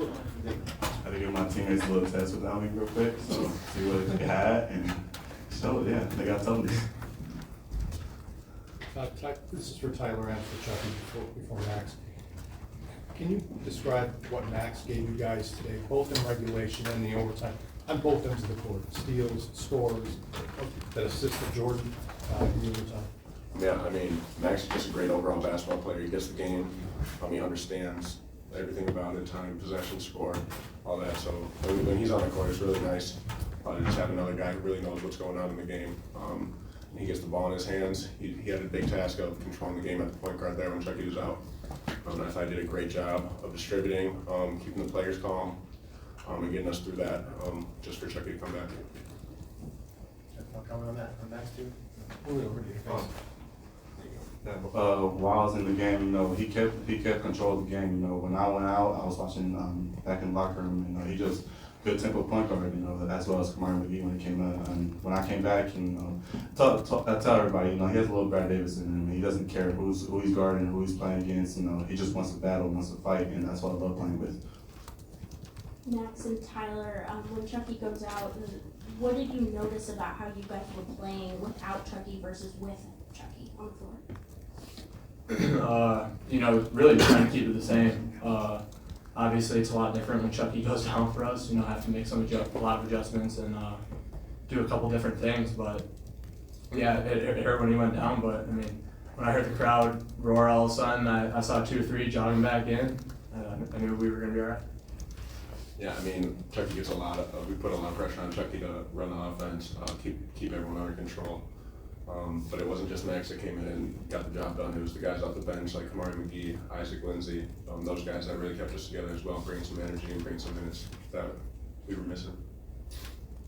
had to give my teammates a little test without me real quick, so see what they had, and so yeah, they got told. This is for Tyler and for Chucky before Max. Can you describe what Max gave you guys today, both in regulation and the overtime, on both ends of the court? Steals, scores, that assist to Jordan in the overtime? Yeah, I mean, Max is just a great overall basketball player. He gets the game. He understands everything about it, time, possession, score, all that. So when he's on the court, it's really nice to just have another guy who really knows what's going on in the game. He gets the ball in his hands. He had a big task of controlling the game at the point guard there when Chucky was out. And I thought he did a great job of distributing, keeping the players calm, and getting us through that, just for Chucky to come back. I'll comment on that, on Max too. Wahls in the game, you know, he kept control of the game. You know, when I went out, I was watching back in the locker room. You know, he just good tempo point guard. You know, as well as Kamari McGee when he came out. And when I came back, you know, I tell everybody, you know, he has a little Brad Davis in him. He doesn't care who he's guarding, who he's playing against. You know, he just wants to battle, wants to fight, and that's what I love playing with. Max and Tyler, when Chucky goes out, what did you notice about how you guys were playing without Chucky versus with Chucky on the floor? You know, really trying to keep it the same. Obviously, it's a lot different when Chucky goes down for us. You know, I have to make a lot of adjustments and do a couple different things. But yeah, it hurt when he went down. But I mean, when I heard the crowd roar all of a sudden, I saw 2 or 3 jogging back in. I knew we were going to be all right. Yeah, I mean, Chucky gets we put a lot of pressure on Chucky to run the offense, keep everyone under control. But it wasn't just Max that came in and got the job done. It was the guys off the bench like Kamari McGee, Isaac Lindsey, those guys that really kept us together as well, bringing some energy and bringing some minutes that we were missing.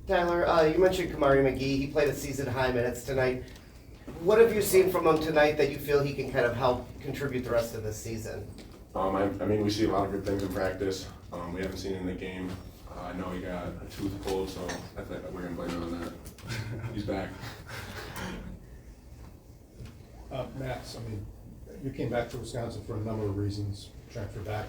Tyler, you mentioned Kamari McGee. He played a season-high minutes tonight. What have you seen from him tonight that you feel he can kind of help contribute the rest of this season? I mean, we see a lot of good things in practice. We haven't seen it in the game. I know he got a tooth pulled, so I think we're going to blame him on that. He's back. Max, I mean, you came back to Wisconsin for a number of reasons, transfer back.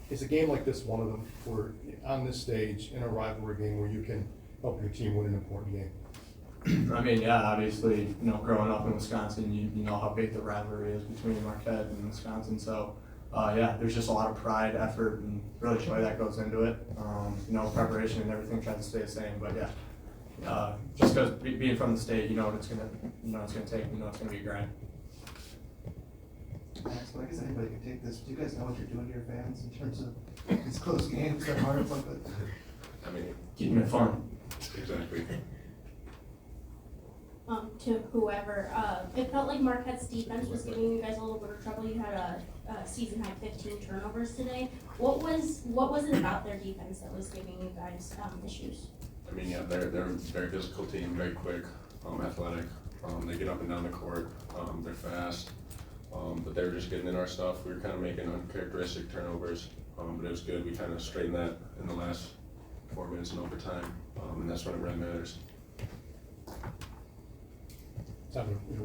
Is a game like this one of them, where on this stage, in a rivalry game, where you can help your team win an important game? I mean, yeah, obviously, you know, growing up in Wisconsin, you know how big the rivalry is between Marquette and Wisconsin. So, yeah, there's just a lot of pride, effort, and really joy that goes into it. You know, preparation and everything tries to stay the same, but yeah, just because being from the state, you know what it's gonna take. You know it's gonna be a grind. Max, I guess anybody can take this. Do you guys know what you're doing to your fans in terms of these close games that hard like that? I mean, Keeping it fun. exactly. To whoever, it felt like Marquette's defense was giving you guys a little bit of trouble. You had a season high 15 turnovers today. What was it about their defense that was giving you guys issues? I mean, yeah, they're a very physical team, very quick, athletic. They get up and down the court. They're fast. But they were just getting in our stuff. We were kind of making uncharacteristic turnovers, but it was good. We kind of straightened that in the last 4 minutes in overtime, and that's when it really matters.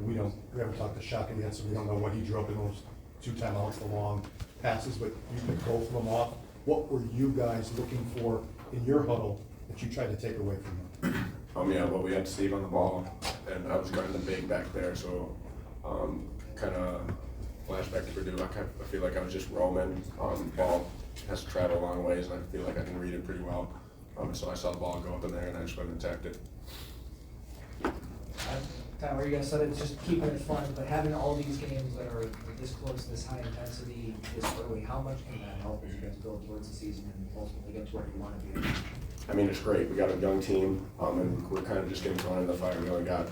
We haven't talked to Chucky yet, so we don't know what he drew up in those 2 timeouts, the long passes, but you took both of them off. What were you guys looking for in your huddle that you tried to take away from them? Yeah, well, we had Steve on the ball, and I was guarding the big back there, so kind of flashback to Purdue. I feel like I was just roaming. The ball has to travel a long ways, and I feel like I can read it pretty well. So I saw the ball go up in there, and I just went and attacked it. Tyler, you guys said it's just keeping it fun, but having all these games that are this close, this high intensity, this early, how much can that help as you guys build towards the season and ultimately get to where you want to be? I mean, it's great. We got a young team, and we're kind of just getting thrown in the fire. We only got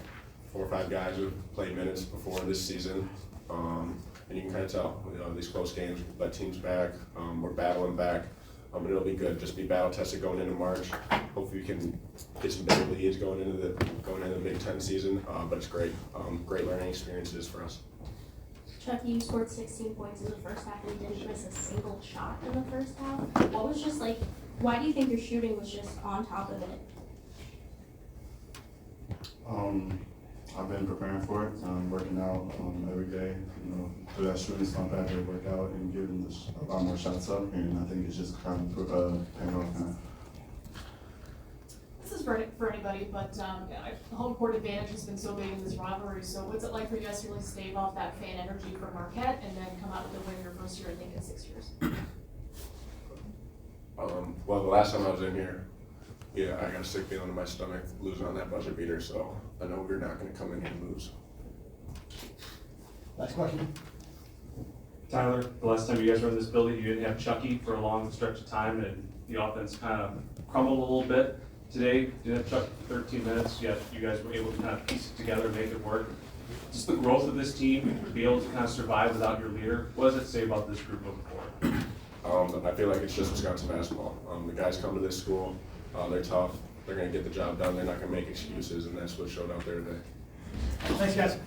4 or 5 guys who played minutes before this season, and you can kind of tell, you know, these close games, we let teams back, we're battling back, but it'll be good. Just be battle tested going into March. Hopefully, we can get some big leads going into the Big Ten season. But it's great, great learning experiences for us. Chucky, you scored 16 points in the first half and didn't miss a single shot in the first half. What was just like? Why do you think your shooting was just on top of it? I've been preparing for it, working out every day, you know, through that shooting slump after work out and getting a lot more shots up, and I think it's just kind of paying off now. This is for anybody, but home court advantage has been so big in this rivalry. So what's it like for you guys to really stave off that fan energy for Marquette and then come out with a win your first year, I think, in 6 years? Well, the last time I was in here, yeah, I got a sick feeling in my stomach losing on that buzzer beater, so I know we're not gonna come in here and lose. Last question. Tyler, the last time you guys were in this building, you didn't have Chucky for a long stretch of time, and the offense kind of crumbled a little bit. Today, you didn't have Chucky for 13 minutes, yet you guys were able to kind of piece it together and make it work. Just the growth of this team, to be able to kind of survive without your leader, what does it say about this group moving forward? I feel like it's just Wisconsin basketball. The guys come to this school, they're tough, they're gonna get the job done, they're not gonna make excuses, and that's what showed out there today. Thanks, guys.